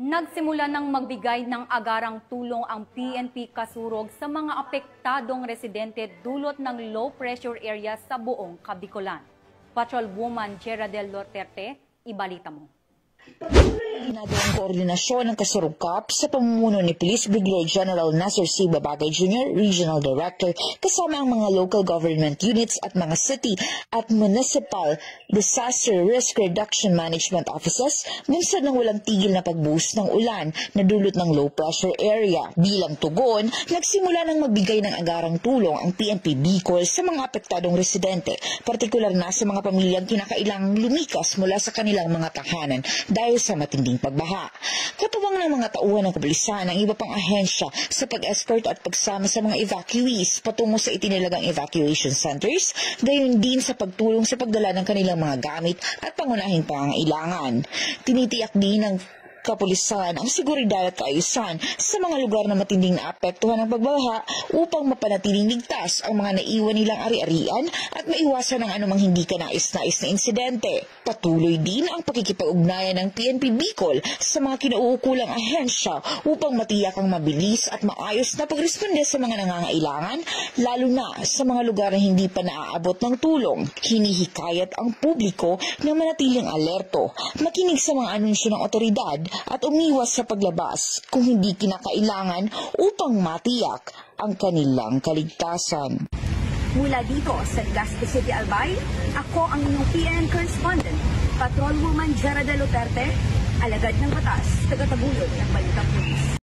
Nagsimula ng magbigay ng agarang tulong ang PNP Kasurog sa mga apektadong residente dulot ng low pressure area sa buong Kabikulan. Patrolwoman Jeradel Duterte, ibalita mo. Ginagawang koordinasyon ng Kasurog Cup sa pamumuno ni Police Brigadier General Nasser C. Babagay Jr., Regional Director, kasama ang mga local government units at mga city at municipal disaster risk reduction management offices bunsod ng walang tigil na pagbuhos ng ulan na dulot ng low pressure area. Bilang tugon, nagsimula ng magbigay ng agarang tulong ang PNP Bicol sa mga apektadong residente, partikular na sa mga pamilyang kinakailangang lumikas mula sa kanilang mga tahanan dahil sa matinding pagbaha. Katuwang ng mga tauhan ng kapulisan ang iba pang ahensya sa pag-escort at pagsama sa mga evacuees patungo sa itinilagang evacuation centers, gayon din sa pagtulong sa pagdala ng kanilang mga gamit at pangunahing pangangailangan. Tinitiyak din ng kapulisan ang seguridad at kaayusan sa mga lugar na matinding naapektuhan ng pagbaha upang mapanatiling ligtas ang mga naiwan nilang ari-arian at maiwasan ang anumang hindi kanais-nais na insidente. Patuloy din ang pakikipag-ugnayan ng PNP Bicol sa mga kinauukulang ahensya upang matiyak ang mabilis at maayos na pagresponde sa mga nangangailangan, lalo na sa mga lugar na hindi pa naaabot ng tulong. Hinihikayat ang publiko na manatiling alerto, makinig sa mga anunsyo ng otoridad at umiwas sa paglabas kung hindi kinakailangan upang matiyak ang kanilang kaligtasan. Mula dito sa Legazpi City, Albay, ako ang inyong PNN correspondent, Patrolwoman Jeradel Duterte, alagad ng batas, tagataguyod ng Balitang Pulis.